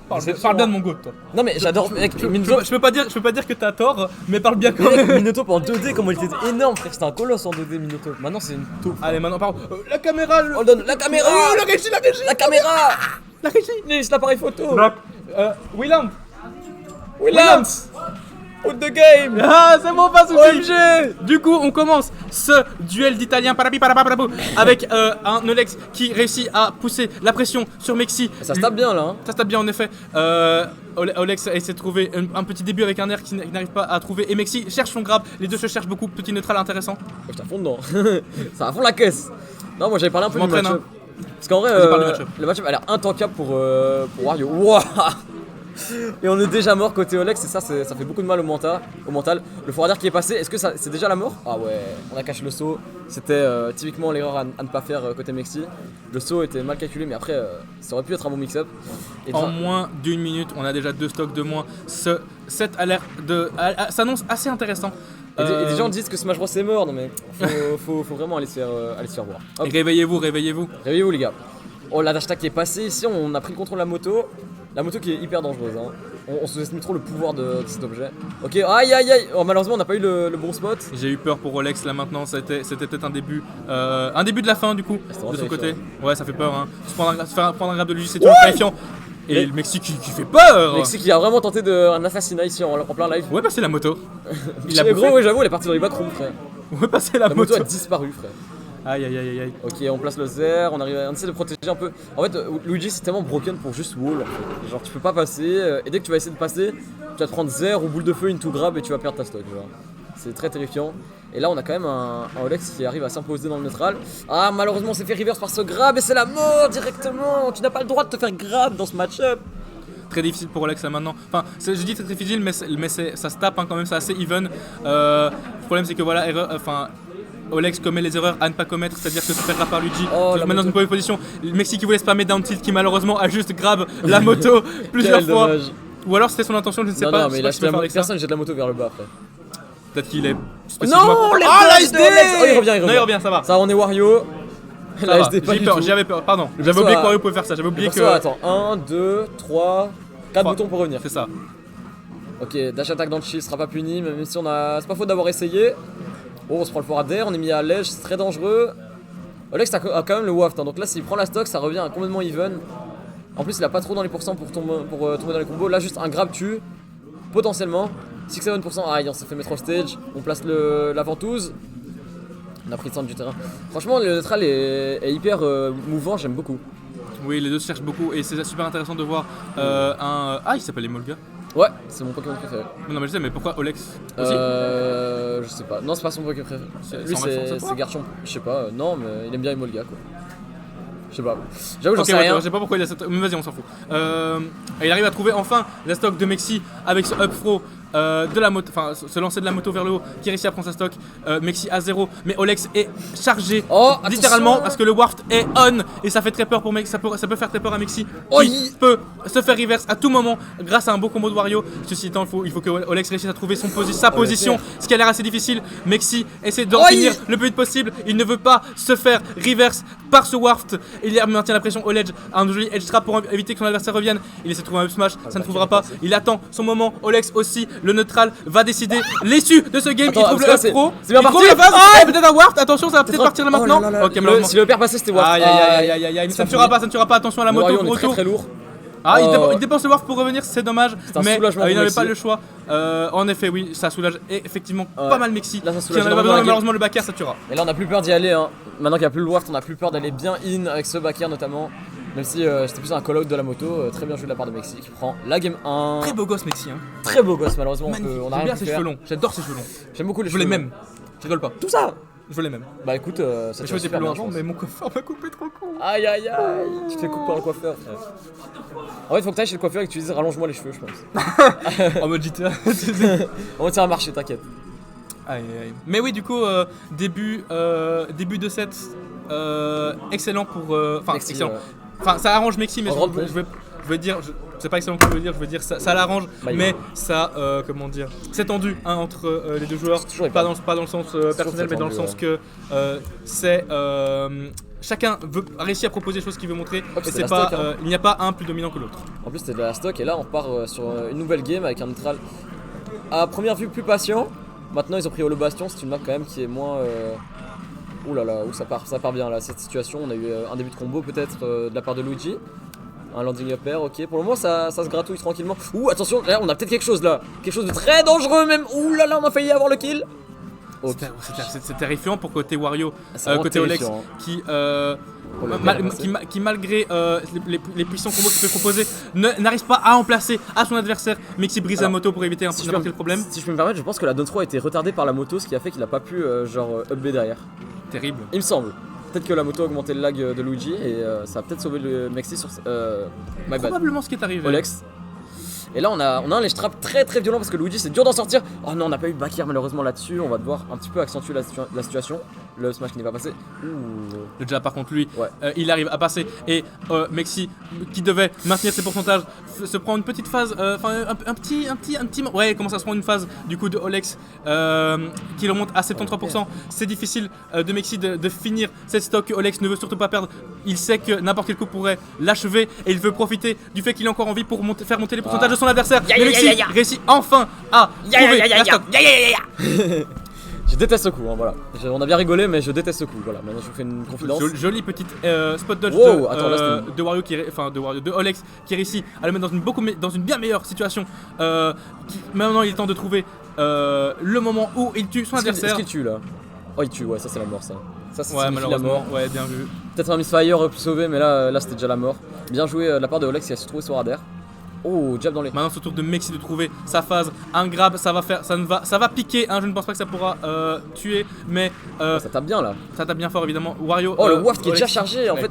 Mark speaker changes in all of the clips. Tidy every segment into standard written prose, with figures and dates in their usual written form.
Speaker 1: Parle bien de mon GOAT, toi.
Speaker 2: Non mais j'adore mec, Minotaur.
Speaker 1: Je peux pas dire que t'as tort, mais parle bien quand même.
Speaker 2: Minotaur en 2D, comment il était énorme frère, c'était un colosse en 2D Minotaur. Maintenant c'est une taupe.
Speaker 1: Allez, maintenant parle. La caméra,
Speaker 2: Hold on, la caméra.
Speaker 1: Oh, la régie.
Speaker 2: La caméra.
Speaker 1: La régie.
Speaker 2: Lise l'appareil photo.
Speaker 1: Williams.
Speaker 2: Out the game.
Speaker 1: Ah, c'est bon, pas soucis.
Speaker 2: OMG.
Speaker 1: Du coup, on commence ce duel d'Italiens avec un Olex qui réussit à pousser la pression sur Mexi.
Speaker 2: Ça se tape bien là hein.
Speaker 1: Ça se tape bien en effet. Olex a essayé de trouver un petit début avec un air qui n'arrive pas à trouver. Et Mexi cherche son grab. Les deux se cherchent beaucoup. Petit neutral intéressant.
Speaker 2: Je t'affonde dedans. Ça va fond la caisse. Non, moi j'avais parlé un peu du
Speaker 1: m'entraîne,
Speaker 2: match-up. Parce qu'en vrai,
Speaker 1: parle du match-up.
Speaker 2: le match-up a l'air intankable pour Wario. Wouah. Et on est déjà mort côté Olex et ça fait beaucoup de mal au mental. Le forwarder qui est passé, est-ce que c'est déjà la mort? Ah ouais, on a caché le saut. C'était typiquement l'erreur à ne pas faire côté Mexi. Le saut était mal calculé mais après ça aurait pu être un bon mix-up.
Speaker 1: En moins d'1 minute, on a déjà 2 stocks de moins. Ce set a l'air de s'annonce assez intéressant.
Speaker 2: Et des gens disent que Smash Bros c'est mort, non mais faut vraiment aller se faire voir. Hop.
Speaker 1: Et réveillez-vous.
Speaker 2: Réveillez-vous les gars. Oh la dash tag qui est passée ici, on a pris le contrôle de la moto. La moto qui est hyper dangereuse hein. On sous-estime trop le pouvoir de cet objet. Ok, aïe. Oh, malheureusement on n'a pas eu le bon spot.
Speaker 1: J'ai eu peur pour Olex là maintenant, c'était peut-être un début de la fin du coup, de son côté. Ouais, ça fait peur hein. Se prendre un grab de lui, c'est toujours terrifiant. Et le Mexique qui fait peur.
Speaker 2: Le Mexique qui a vraiment tenté un assassinat ici en plein live.
Speaker 1: Ouais, passer la moto.
Speaker 2: Il a gros, ouais, j'avoue, elle est partie dans les backroom frère.
Speaker 1: Ouais, passer la
Speaker 2: moto a disparu frère.
Speaker 1: Aïe.
Speaker 2: Ok, on place le zer, on essaie de protéger un peu. En fait, Luigi c'est tellement broken pour juste wall. En fait. Genre tu peux pas passer, et dès que tu vas essayer de passer, tu vas te prendre zer ou boule de feu into grab et tu vas perdre ta stock. C'est très terrifiant. Et là on a quand même un Olex qui arrive à s'imposer dans le neutral. Ah malheureusement on s'est fait reverse par ce grab et c'est la mort directement. Tu n'as pas le droit de te faire grab dans ce match-up.
Speaker 1: Très difficile pour Olex là maintenant. Enfin, je dis très difficile, mais ça se tape hein, quand même, c'est assez even. Le problème c'est que voilà, Olex commet les erreurs à ne pas commettre, c'est-à-dire que se perdra par Luigi, maintenant dans une mauvaise position. Le Mexique qui voulait spammer down tilt qui malheureusement a juste grab la moto plusieurs fois.
Speaker 2: Dommage.
Speaker 1: Ou alors c'était son intention, je ne sais pas.
Speaker 2: Non mais il a jeté personne jette la moto vers le bas après.
Speaker 1: Peut-être qu'il est.
Speaker 2: Non, la SD. Oh il revient.
Speaker 1: Non, il revient, ça va.
Speaker 2: Ça on est Wario. La SD pas du tout.
Speaker 1: J'avais peur, pardon. J'avais oublié que Wario pouvait faire ça, j'avais oublié que.
Speaker 2: Attends, 1, 2, 3, 4 boutons pour revenir.
Speaker 1: C'est ça.
Speaker 2: Ok, dash attack dans le shield sera pas puni, même si on a. C'est pas faute d'avoir essayé. Oh, on se prend le forward d'air, on est mis à l'edge, c'est très dangereux. Olex a quand même le waft, hein, donc là s'il prend la stock, ça revient complètement even. En plus, il a pas trop dans les pourcents pour tomber dans les combos. Là, juste un grab tue, potentiellement. 6-7%, aïe, on s'est fait mettre off stage. On place la ventouse. On a pris le centre du terrain. Franchement, le neutral est hyper mouvant, j'aime beaucoup.
Speaker 1: Oui, les deux se cherchent beaucoup et c'est super intéressant de voir il s'appelle Emolga.
Speaker 2: Ouais, c'est mon Pokémon préféré.
Speaker 1: Non mais je sais, mais pourquoi Olex aussi
Speaker 2: Je sais pas. Non, c'est pas son Pokémon préféré. Lui, c'est Garchomp. Je sais pas. Non, mais il aime bien Emolga quoi. Je sais pas. J'avoue, j'en sais rien.
Speaker 1: Je sais pas pourquoi il a cette. Mais vas-y, on s'en fout. Il arrive à trouver enfin la stock de Mexi avec ce up throw de la moto, enfin se lancer de la moto vers le haut qui réussit à prendre sa stock. Mexi à 0, mais Olex est chargé littéralement parce que le waft est on et ça fait très peur pour Mexi. Ça peut faire très peur à Mexi. Il peut se faire reverse à tout moment grâce à un beau combo de Wario. Ceci étant, il faut que Olex réussisse à trouver sa position, ce qui a l'air assez difficile. Mexi essaie d'en finir le plus vite possible. Il ne veut pas se faire reverse par ce waft. Il maintient la pression au ledge, un joli edge trap pour éviter que son adversaire revienne. Il essaie de trouver un up smash, ça ne trouvera pas. Il attend son moment. Olex aussi, le neutral va décider l'issue de ce game. Il trouve le up pro.
Speaker 2: C'est bien parti.
Speaker 1: Peut-être un waft. Attention, ça va peut-être partir là maintenant. Ok, malheureusement.
Speaker 2: Si le père passait, c'était waft.
Speaker 1: Aïe. Ça ne tuera pas. Attention à la moto.
Speaker 2: Très lourd.
Speaker 1: Ah, il dépense le waft pour revenir, c'est dommage. Mais il n'avait pas le choix. En effet, oui, ça soulage effectivement pas mal Mexi.
Speaker 2: Là, ça soulage.
Speaker 1: Malheureusement, le back air, ça tuera.
Speaker 2: Et là, on a plus peur d'y aller. Maintenant qu'il n'y a plus le waft, on a plus peur d'aller bien in avec ce back air notamment. Même si c'était plus un call out de la moto, très bien joué de la part de Mexi qui prend la game 1.
Speaker 1: Très beau gosse Mexi.
Speaker 2: Très beau gosse, malheureusement.
Speaker 1: On a bien ses cheveux longs. J'adore ses cheveux longs.
Speaker 2: J'aime beaucoup les cheveux.
Speaker 1: Je voulais même. Je rigole pas.
Speaker 2: Tout ça.
Speaker 1: Je veux les mêmes.
Speaker 2: Bah écoute, ça
Speaker 1: je faisais plus longtemps, mais mon coiffeur m'a coupé trop con.
Speaker 2: Aïe. Tu te fais couper par le coiffeur, frère. En fait, faut que t'ailles chez le coiffeur et que tu dises rallonge-moi les cheveux, je pense.
Speaker 1: En mode GTA.
Speaker 2: En mode ça va marcher, t'inquiète.
Speaker 1: Aïe. Mais oui, du coup, début de set, excellent pour. Enfin, excellent. Enfin, ça arrange Mexi, mais je veux dire. C'est pas excellent que je veux dire, ça l'arrange, mais ça, comment dire, c'est tendu entre les deux joueurs, pas dans le sens personnel, mais dans le sens que c'est chacun a réussi à proposer des choses qu'il veut montrer.
Speaker 2: puis
Speaker 1: Et
Speaker 2: c'est
Speaker 1: c'est
Speaker 2: la
Speaker 1: pas,
Speaker 2: stock, hein.
Speaker 1: il n'y a pas un plus dominant que l'autre.
Speaker 2: En plus, c'était de la stock et là, on repart sur une nouvelle game avec un neutral à première vue plus patient. Maintenant, ils ont pris Holo Bastion, c'est une map quand même qui est moins. Ouh là là, où ça part bien là, cette situation. On a eu un début de combo peut-être de la part de Luigi. Un landing up air, ok. Pour le moment, ça se gratouille tranquillement. Ouh, attention, là, on a peut-être quelque chose là. Quelque chose de très dangereux même. Ouh là là, on a failli avoir le kill. Okay.
Speaker 1: C'est terrifiant pour côté Wario,
Speaker 2: C'est
Speaker 1: côté Olex,
Speaker 2: terrifiant,
Speaker 1: qui,
Speaker 2: Pour le bien passer.
Speaker 1: qui malgré les puissants combos qu'il peut proposer, n'arrive pas à en placer à son adversaire. Mexi brise la moto pour éviter n'importe quel problème.
Speaker 2: Si je peux me permettre, je pense que la down 3 a été retardée par la moto, ce qui a fait qu'il a pas pu up B derrière.
Speaker 1: Terrible.
Speaker 2: Il me semble. Peut-être que la moto a augmenté le lag de Luigi et ça a peut-être sauvé le Mexi sur my bad.
Speaker 1: Probablement ce qui est arrivé.
Speaker 2: Olex. Et là on a un ledge trap très très violent parce que Luigi c'est dur d'en sortir. Oh non, on n'a pas eu de back air malheureusement là-dessus. On va devoir un petit peu accentuer la situation. Le smash qui n'est pas passé.
Speaker 1: Le Jab par contre lui,
Speaker 2: ouais.
Speaker 1: il arrive à passer et Mexi qui devait maintenir ses pourcentages se prend une petite phase, un petit ouais, il commence à se prendre une phase du coup de Olex qui remonte à 73%. C'est difficile de Mexi de finir cette stock que Olex ne veut surtout pas perdre. Il sait que n'importe quel coup pourrait l'achever et il veut profiter du fait qu'il est encore en vie pour faire monter les pourcentages de son adversaire. Mais Mexi réussit enfin à trouver la stock.
Speaker 2: Je déteste ce coup, hein, voilà. On a bien rigolé, mais je déteste ce coup. Voilà, maintenant je vous fais une confidence.
Speaker 1: Jolie petite spot dodge de Wario de Olex qui réussit à le mettre dans une bien meilleure situation. Maintenant, il est temps de trouver le moment où il tue son adversaire.
Speaker 2: Est-ce qu'il tue là? Oh, il tue, ouais, ça c'est la mort, ça. Ça c'est
Speaker 1: ouais,
Speaker 2: la
Speaker 1: malheureusement,
Speaker 2: mort.
Speaker 1: Ouais, bien vu.
Speaker 2: Peut-être un misfire aurait pu sauver, mais là c'était déjà la mort. Bien joué de la part de Olex qui a su trouver son radar. Oh, jab dans les.
Speaker 1: Maintenant, c'est au tour de Mexi de trouver sa phase. Un grab, ça va piquer. Hein, je ne pense pas que ça pourra tuer, mais
Speaker 2: ça tape bien là.
Speaker 1: Ça tape bien fort évidemment. Wario.
Speaker 2: Oh, le waft qui est déjà chargé. En fait,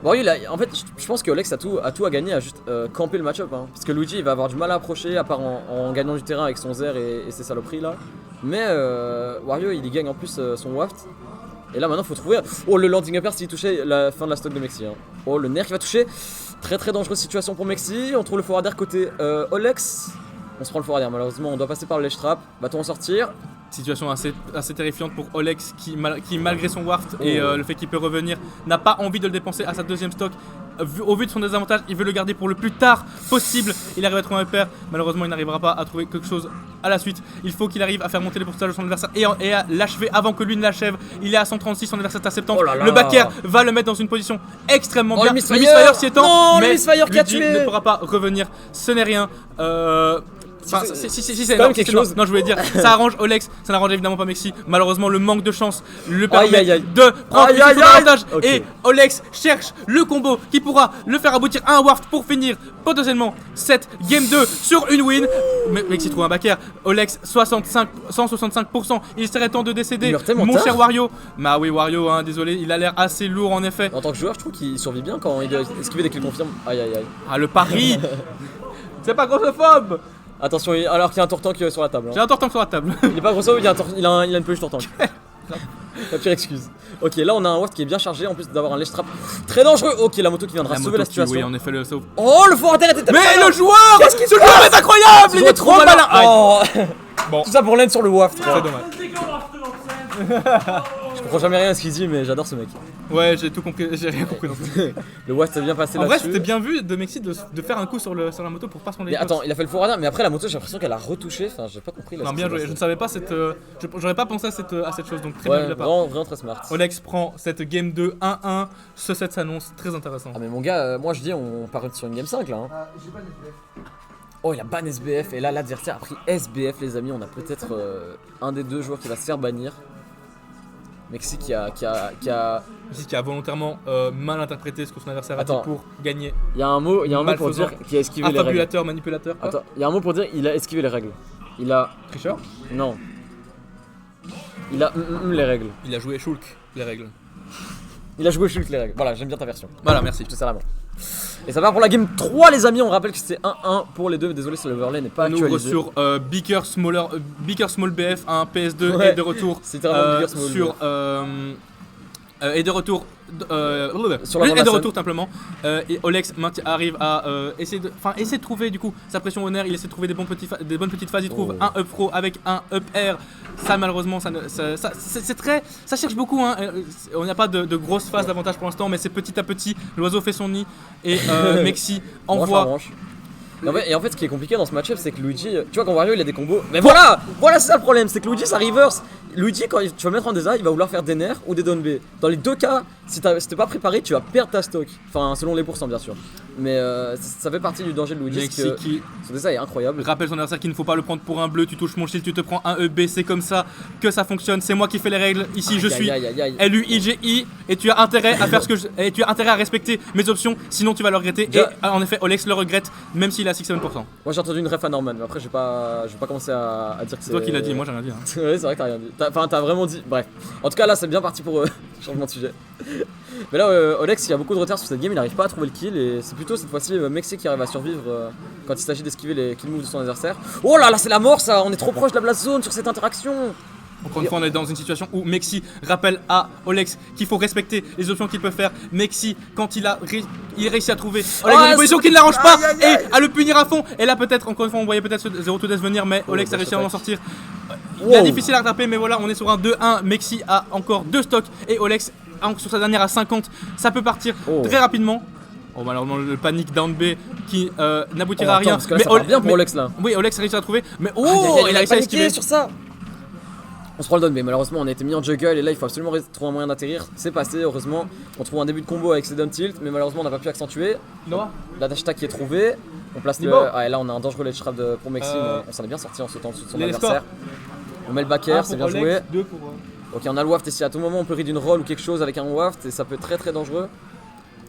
Speaker 2: Wario, en fait, je pense que Olex a tout à gagner à juste camper le match-up. Hein, parce que Luigi, il va avoir du mal à approcher, à part en gagnant du terrain avec son Zer et ses saloperies là. Mais Wario, il y gagne en plus son waft. Et là, maintenant, faut trouver. Oh, le landing upper s'il touchait la fin de la stock de Mexi. Hein. Oh, le nerf qui va toucher. Très très dangereuse situation pour Mexi. On trouve le forwarder côté Olex. On se prend le forwarder, malheureusement on doit passer par le ledge trap. Va-t-on en sortir?
Speaker 1: Situation assez terrifiante pour Olex qui malgré son waft et le fait qu'il peut revenir n'a pas envie de le dépenser à sa deuxième stock. Au vu de son désavantage, il veut le garder pour le plus tard possible. Il arrive à trouver un repère, malheureusement il n'arrivera pas à trouver quelque chose à la suite. Il faut qu'il arrive à faire monter les pourcentages de son adversaire et à l'achever avant que lui ne l'achève. Il est à 136, son adversaire est à 70. Le back air va le mettre dans une position extrêmement bien.
Speaker 2: Le misfire
Speaker 1: s'y étend, mais
Speaker 2: le misfire qui a
Speaker 1: Luigi
Speaker 2: tué
Speaker 1: ne pourra pas revenir. Ce n'est rien. Enfin, si c'est
Speaker 2: quand même quelque chose.
Speaker 1: Non, je voulais dire, ça arrange Olex, ça n'arrange évidemment pas Mexi. Malheureusement, le manque de chance le permet de prendre son avantage. Et Olex cherche le combo qui pourra le faire aboutir à un waft pour finir potentiellement cette game 2 sur une win. Mexi trouve un back air. Olex 165%. Il serait temps de décéder, mon cher Wario. Bah oui, Wario, hein, désolé, il a l'air assez lourd en effet.
Speaker 2: En tant que joueur, je trouve qu'il survit bien quand il doit esquiver dès qu'il confirme. Aïe aïe aïe.
Speaker 1: Ah, le pari. C'est pas grossophobe.
Speaker 2: Attention, alors qu'il y a un tour-tank sur la table. Hein.
Speaker 1: J'ai un tour-tank sur la table.
Speaker 2: Il est pas grosso, il a une peluche tour-tank. La pire excuse. Ok, là on a un waft qui est bien chargé en plus d'avoir un ledge trap très dangereux. Ok, la moto qui viendra sauver la situation.
Speaker 1: Oui, en effet, le sauve.
Speaker 2: Oh, le forwarder était
Speaker 1: mais le joueur ce joueur est incroyable. Il est trop malin.
Speaker 2: Oh.
Speaker 1: Bon.
Speaker 2: Tout ça pour l'aide sur le waft.
Speaker 1: C'est dommage.
Speaker 2: Je comprends jamais rien à ce qu'il dit, mais j'adore ce mec.
Speaker 1: Ouais, j'ai tout compris, j'ai rien compris non plus.
Speaker 2: Le waft s'est bien passé
Speaker 1: là-dessus. En vrai, c'était bien vu de Mexi de faire un coup sur la moto pour pas se prendre les.
Speaker 2: Mais attends, il a fait le forwarder, mais après la moto, j'ai l'impression qu'elle a retouché. Enfin, j'ai pas compris. Là,
Speaker 1: non, bien joué. Je ne savais pas j'aurais pas pensé à cette chose, donc très
Speaker 2: ouais,
Speaker 1: bien de la part.
Speaker 2: Vraiment très smart.
Speaker 1: Olex prend cette game 2 1-1. Ce set s'annonce très intéressant.
Speaker 2: Ah, mais mon gars, moi je dis, on part sur une game 5 là. Hein.
Speaker 3: J'ai pas d'SBF.
Speaker 2: Oh, il a ban SBF et là l'adversaire a pris SBF, les amis. On a peut-être un des deux joueurs qui va se faire bannir. Mexi qui a
Speaker 1: volontairement mal interprété ce que son adversaire a dit pour gagner.
Speaker 2: Il y a un mot pour dire qu'il a esquivé les règles.
Speaker 1: Manipulateur. Quoi.
Speaker 2: Attends, il y a un mot pour dire il a esquivé les règles. Il a.
Speaker 1: Tricheur?
Speaker 2: Non. Il a les règles.
Speaker 1: Il a joué Shulk les règles.
Speaker 2: Il a joué Shulk les règles. Voilà, j'aime bien ta version.
Speaker 1: Voilà, merci.
Speaker 2: Je te sers la main. Et ça part pour la game 3 les amis, on rappelle que c'était 1-1 pour les deux, désolé si l'overlay n'est pas actualisé.
Speaker 1: On ouvre sur Bigger Small BF, un PS2 et de retour
Speaker 2: c'était vraiment Bigger Small
Speaker 1: sur est de retour.
Speaker 2: Sur la
Speaker 1: Est de
Speaker 2: scène.
Speaker 1: retour simplement. Et Olex arrive à essayer de trouver du coup sa pression au nerf. Il essaie de trouver des bonnes petites phases. Il trouve un up throw avec un up air. Ça malheureusement c'est très. Ça cherche beaucoup. Hein. On n'a pas de grosses phases d'avantage pour l'instant, mais c'est petit à petit. L'oiseau fait son nid et Mexi envoie.
Speaker 2: Branche. Et en fait, ce qui est compliqué dans ce match-up, c'est que Luigi, tu vois, quand Wario il a des combos. Mais voilà c'est ça le problème, c'est que Luigi ça reverse. Luigi, quand tu vas mettre en désa, il va vouloir faire des nerfs ou des down B. Dans les deux cas, si t'es pas préparé, tu vas perdre ta stock. Enfin, selon les pourcents, bien sûr. Mais ça fait partie du danger de Luigi.
Speaker 1: Mexi
Speaker 2: Parce que
Speaker 1: qui
Speaker 2: son désa est incroyable.
Speaker 1: rappelle son adversaire qu'il ne faut pas le prendre pour un bleu. Tu touches mon shield, tu te prends un EB. C'est comme ça que ça fonctionne. C'est moi qui fais les règles. Ici, je suis LUIGI et tu as intérêt à faire et tu as intérêt à respecter mes options. Sinon, tu vas le regretter. Et en effet, Olex le regrette, même s'il a 6-7%.
Speaker 2: Moi j'ai entendu une ref à Norman, mais après je vais pas commencer à dire que c'est.
Speaker 1: C'est toi qui l'as dit, moi j'ai rien dit. Hein.
Speaker 2: Ouais, c'est vrai que t'as rien dit. T'as vraiment dit. Bref. En tout cas, là c'est bien parti pour changement de sujet. Mais là, Olex, il a beaucoup de retard sur cette game, il n'arrive pas à trouver le kill. Et c'est plutôt cette fois-ci Mexi qui arrive à survivre quand il s'agit d'esquiver les kill moves de son adversaire. Oh là là, c'est la mort ça. On est trop proche de la blast zone sur cette interaction.
Speaker 1: Encore une fois, on est dans une situation où Mexi rappelle à Olex qu'il faut respecter les options qu'il peut faire. Mexi, quand il réussit à trouver Olex dans une position qui ne l'arrange pas et à le punir à fond. Et là, peut-être, encore une fois, on voyait peut-être ce 0-2 venir, mais Olex a réussi à en sortir. Il est difficile à rattraper, mais voilà, on est sur un 2-1. Mexi a encore 2 stocks et Olex, sur sa dernière à 50, ça peut partir très rapidement. Oh, malheureusement, le panique down B qui n'aboutira à rien.
Speaker 2: Parce que là, ça part bien pour Olex là.
Speaker 1: Oui, Olex a réussi à trouver, mais
Speaker 2: il
Speaker 1: a réussi à esquiver
Speaker 2: sur ça. On se prend le down, mais malheureusement on a été mis en juggle et là il faut absolument trouver un moyen d'atterrir. C'est passé, heureusement. On trouve un début de combo avec ses down tilt, mais malheureusement on n'a pas pu accentuer.
Speaker 1: Noah.
Speaker 2: La dash attack qui est trouvée. On place le. Ah, et là on a un dangereux ledge trap pour Mexi, mais on s'en est bien sorti en sautant en dessous de son adversaire. On met le back air, c'est bien joué. Ok, on a le waft ici. À tout moment on peut read une roll ou quelque chose avec un waft et ça peut être très dangereux.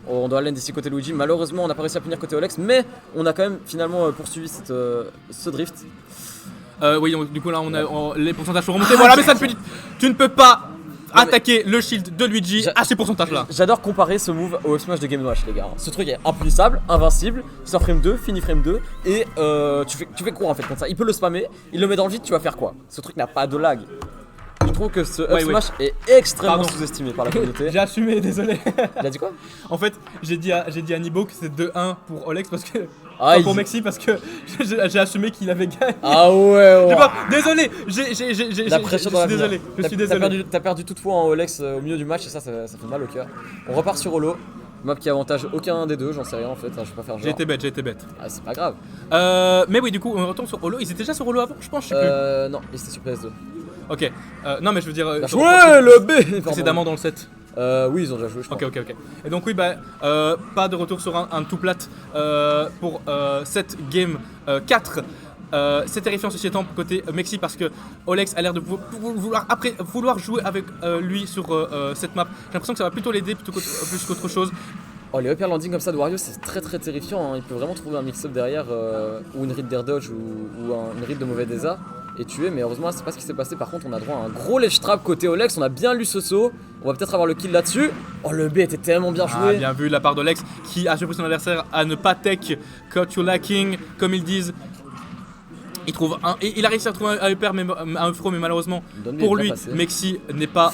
Speaker 2: Oh, on doit aller d'ici côté Luigi. Malheureusement on n'a pas réussi à punir côté Olex, mais on a quand même finalement poursuivi ce drift.
Speaker 1: Oui, donc, du coup là on a les pourcentages sont remontés. Voilà, mais ça ne peut. Tu ne peux pas attaquer le shield de Luigi à ces pourcentages là.
Speaker 2: J'adore comparer ce move au smash de Game Watch, les gars. Ce truc est impunissable, invincible, sort frame 2, fini frame 2, et tu fais quoi en fait comme ça? Il peut le spammer, il le met dans le vide, tu vas faire quoi? Ce truc n'a pas de lag. Je trouve que ce up smash est extrêmement sous-estimé par la communauté.
Speaker 1: J'ai assumé, désolé.
Speaker 2: Il a dit quoi?
Speaker 1: En fait, j'ai dit à Nibo que c'est 2-1 pour Olex parce que. Pour Mexi parce que j'ai assumé qu'il avait gagné.
Speaker 2: Ah ouais.
Speaker 1: Désolé,
Speaker 2: la pression dans la
Speaker 1: désolé. Je suis désolé.
Speaker 2: T'as perdu toute foi en Olex au milieu du match et ça fait mal au cœur. On repart sur Holo. Map qui avantage aucun des deux, j'en sais rien en fait, je vais pas faire genre.
Speaker 1: J'ai été bête.
Speaker 2: Ah, c'est pas grave.
Speaker 1: Mais oui, du coup, on retourne sur Holo. Ils étaient déjà sur Holo avant, je pense, je sais plus.
Speaker 2: Non, ils étaient sur PS2.
Speaker 1: Ok, non, mais je veux dire.
Speaker 2: Ouais, le B
Speaker 1: précédemment dans le set.
Speaker 2: Oui, ils ont déjà joué, je crois.
Speaker 1: Ok. Et donc, oui, pas de retour sur un tout plat pour cette game 4. C'est terrifiant ceci étant côté Mexi parce que Olex a l'air de vouloir jouer avec lui sur cette map. J'ai l'impression que ça va plutôt l'aider plus qu'autre chose.
Speaker 2: Oh, les upper landing comme ça de Wario, c'est très terrifiant. Hein. Il peut vraiment trouver un mix-up derrière ou une read d'air dodge ou une read de mauvais désert et tuer. Mais heureusement, c'est pas ce qui s'est passé. Par contre, on a droit à un gros ledge trap côté Olex. On a bien lu ce saut. On va peut-être avoir le kill là-dessus. Oh, le B était tellement bien joué.
Speaker 1: Bien vu de la part d'Olex qui a surpris son adversaire à ne pas tech cut you lacking, comme ils disent. Il a réussi à trouver un upper, un throw, mais malheureusement pour lui, Mexi n'est pas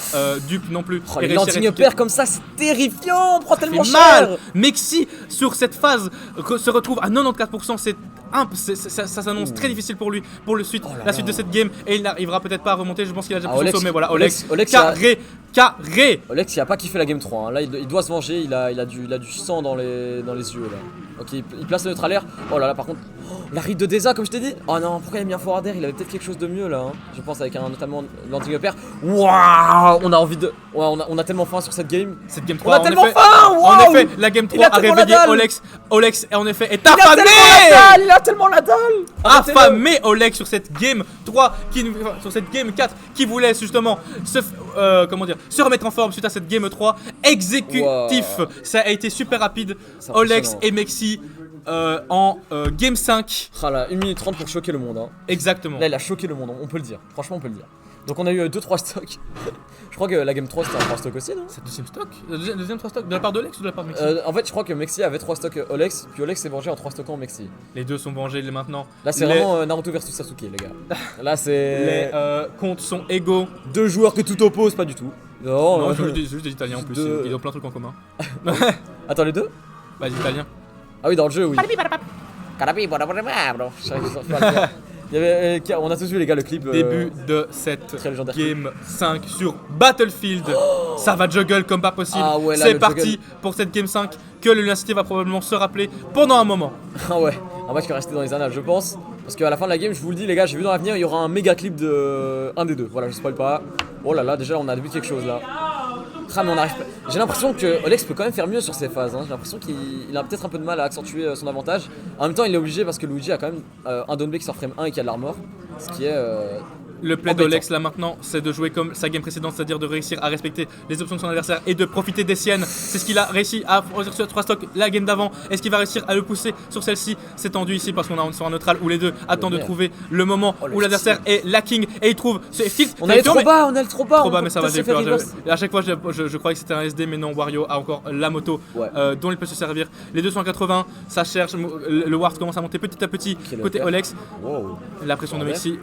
Speaker 1: dupe non plus.
Speaker 2: Oh, les landing upper comme ça, c'est terrifiant, on prend tellement cher.
Speaker 1: Mal. Mexi sur cette phase se retrouve à 94%, ça s'annonce très difficile pour lui pour la suite de cette game et il n'arrivera peut-être pas à remonter. Je pense qu'il a déjà pris son sommet. Voilà, Olex carré.
Speaker 2: Olex il a pas kiffé la game 3, hein. Là il doit se venger, il a du sang dans les yeux là. Ok, il place le neutral air. Oh là là, par contre, la read de Deza comme je t'ai dit. Oh non, pourquoi il a mis un forward air? Il avait peut-être quelque chose de mieux là, hein. Je pense avec notamment landing up air. Waouh, on a envie de. Ouais, on a tellement faim sur cette game.
Speaker 1: Cette game 3,
Speaker 2: on a tellement faim. Wow.
Speaker 1: En effet, la game 3 a réveillé Olex. Olex en effet est affamé.
Speaker 2: Il a tellement la dalle.
Speaker 1: Affamé Olex sur cette game 3 sur cette game 4 qui voulait justement se remettre en forme suite à cette game 3 exécutif. Wow. Ça a été super rapide. Olex et Mexi en game 5.
Speaker 2: Ah là, 1 minute 30 pour choquer le monde, hein.
Speaker 1: Exactement.
Speaker 2: Là il a choqué le monde, on peut le dire. Franchement on peut le dire. Donc on a eu 2-3 stocks. Je crois que la game 3 c'était un 3 stock aussi, non?
Speaker 1: C'est le deuxième stock? Le deuxième 3 stocks de la part d'Olex ou de la part de Mexi?
Speaker 2: En fait je crois que Mexi avait 3 stocks Olex, puis Olex s'est vengé en 3 stocks en Mexi.
Speaker 1: Les deux sont vengés maintenant.
Speaker 2: Là c'est vraiment Naruto versus Sasuke les gars. Là c'est...
Speaker 1: Les comptes sont égaux.
Speaker 2: 2 joueurs que tout oppose, pas du tout. Non,
Speaker 1: c'est juste des Italiens en plus, ils ont plein de trucs en commun.
Speaker 2: Attends, les deux?
Speaker 1: Bah, des Italiens.
Speaker 2: Ah oui, dans le jeu, oui. Il y avait, on a tous vu les gars le clip.
Speaker 1: Début de cette
Speaker 2: très légendaire.
Speaker 1: Game 5 sur Battlefield. Ça va juggle comme pas possible.
Speaker 2: Ah ouais, là,
Speaker 1: c'est
Speaker 2: le
Speaker 1: parti
Speaker 2: juggle.
Speaker 1: pour cette Game 5 que l'Université va probablement se rappeler pendant un moment.
Speaker 2: Ah ouais, un match qui va rester dans les annales, je pense. Parce qu'à la fin de la game, je vous le dis, les gars, j'ai vu dans l'avenir, il y aura un méga clip de un des deux. Voilà, je spoil pas. Oh là là, déjà, on a vu quelque chose là. Ah, mais on arrive pas. J'ai l'impression que Olex peut quand même faire mieux sur ces phases. Hein. J'ai l'impression qu'il a peut-être un peu de mal à accentuer son avantage. En même temps, il est obligé parce que Luigi a quand même un downplay qui sort frame 1 et qui a de l'armor. Ce qui est.
Speaker 1: Le play d'Olex là maintenant, c'est de jouer comme sa game précédente, c'est-à-dire de réussir à respecter les options de son adversaire et de profiter des siennes. C'est ce qu'il a réussi à faire sur 3 stocks la game d'avant. Est-ce qu'il va réussir à le pousser sur celle-ci? C'est tendu ici parce qu'on est sur un neutral où les deux attendent de trouver le moment où l'adversaire est lacking et il trouve ce tilt.
Speaker 2: On est trop bas, on est trop bas.
Speaker 1: Trop bas, mais ça va, j'ai peur. À chaque fois, je croyais que c'était un SD, mais non, Wario a encore la moto dont il peut se servir. Les 280, ça cherche. Le Ward commence à monter petit à petit côté Olex. Wow. La pression de Mexi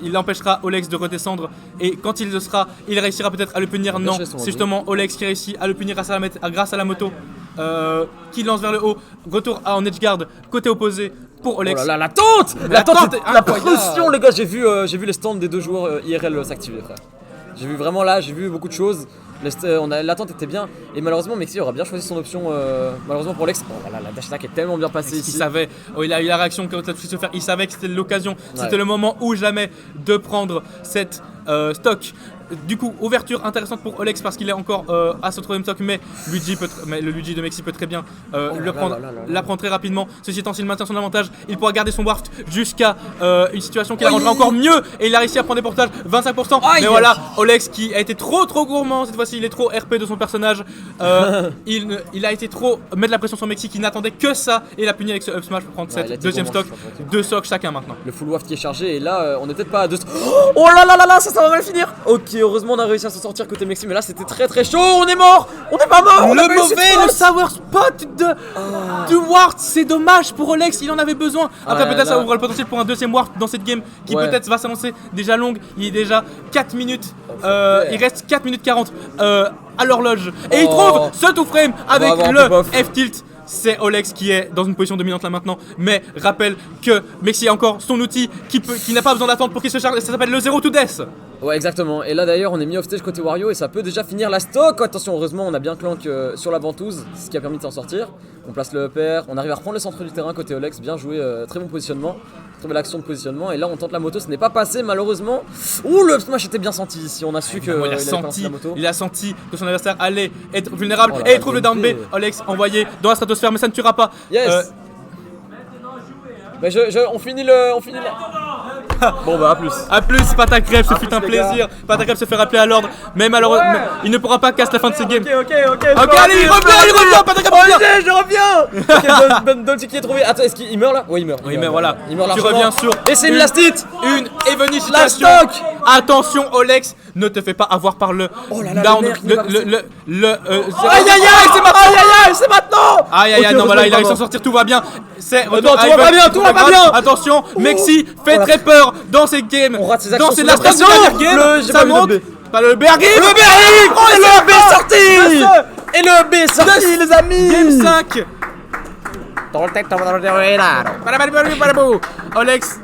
Speaker 1: il empêchera Olex de redescendre et quand il le sera, il réussira peut-être à le punir. Non, c'est justement Olex qui réussit à le punir grâce à la moto qui lance vers le haut. Retour en edge guard côté opposé pour Olex.
Speaker 2: Oh là là, la tente, la pression, les gars. J'ai vu les stands des deux joueurs IRL s'activer, frère. J'ai vu vraiment là, j'ai vu beaucoup de choses. L'attente était bien et malheureusement Mexi aura bien choisi son option malheureusement pour Olex. Oh voilà, la dash attack est tellement bien passée ici.
Speaker 1: Il savait, il a eu la réaction quand il a pu se faire, il savait que c'était l'occasion, c'était le moment ou jamais de prendre cette stock. Du coup, ouverture intéressante pour Olex parce qu'il est encore à ce troisième stock, mais le Luigi de Mexi peut très bien la prendre très rapidement. Ceci étant, s'il maintient son avantage, il pourra garder son waft jusqu'à une situation qui l'arrangera encore mieux et il a réussi à prendre des portages 25%. Mais voilà, Olex qui a été trop gourmand cette fois-ci, il est trop RP de son personnage. Il a été trop mettre la pression sur Mexi qui n'attendait que ça et il a puni avec ce up smash pour prendre cette deuxième stock. 2 stocks chacun maintenant.
Speaker 2: Le full waft qui est chargé et là on est peut-être pas à 2. Oh là là là là, ça va mal finir. Ok, heureusement on a réussi à s'en sortir côté Mexi, mais là c'était très chaud. On est mort, on n'est pas mort.
Speaker 1: Le sour spot de Ward, c'est dommage pour Olex, il en avait besoin. Après peut-être ça ouvre le potentiel pour un deuxième Ward dans cette game qui peut-être va s'annoncer déjà longue. Il est déjà 4 minutes, il reste 4 minutes 40 à l'horloge et il trouve ce tout frame avec le F-tilt. C'est Olex qui est dans une position dominante là maintenant, mais rappelle que Mexi a encore son outil qui n'a pas besoin d'attendre pour qu'il se charge, ça s'appelle le Zero to Death.
Speaker 2: Ouais, exactement, et là d'ailleurs on est mis off stage côté Wario et ça peut déjà finir la stock. Attention, heureusement on a bien clank sur la ventouse, ce qui a permis de s'en sortir. On place le upper, on arrive à reprendre le centre du terrain côté Olex, bien joué, très bon positionnement, très belle action de positionnement. Et là on tente la moto, ce n'est pas passé malheureusement. Ouh, le up smash était bien senti ici, on a su que
Speaker 1: il a senti que son adversaire allait être vulnérable et il trouve le down B. Olex envoyé dans la stratosphère, mais ça ne tuera pas.
Speaker 2: Yes. Mais on finit le. Bon bah à plus.
Speaker 1: Patakrep, ce fut un plaisir. Patakrep se fait rappeler à l'ordre, mais malheureusement il ne pourra pas casser la fin de ce game.
Speaker 2: Ok,
Speaker 1: allez, il revient, Patakrep revient.
Speaker 2: Je reviens. Ok, Dolce qui est trouvé. Attends, est-ce qu'il meurt là? Ouais, il meurt.
Speaker 1: Oui, mais voilà.
Speaker 2: Il meurt.
Speaker 1: Tu reviens sur.
Speaker 2: Et c'est une last hit.
Speaker 1: Une Evony situation.
Speaker 2: La stock.
Speaker 1: Attention Olex, ne te fais pas avoir par le down.
Speaker 2: Aïe, c'est maintenant.
Speaker 1: Aïe, non, voilà, il arrive à s'en sortir, tout va bien.
Speaker 2: Tout va pas bien.
Speaker 1: Attention, Mexi fait très peur dans cette game.
Speaker 2: On rate ses actions.
Speaker 1: Dans la dernière game, ça monte. Pas le BRG.
Speaker 2: Et le B est sorti. Et le B est sorti, les amis.
Speaker 1: Game 5. Olex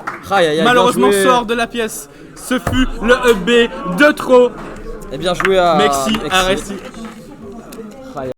Speaker 1: malheureusement sort de la pièce. Ce fut le B de trop.
Speaker 2: Et bien joué à
Speaker 1: Mexi a réussi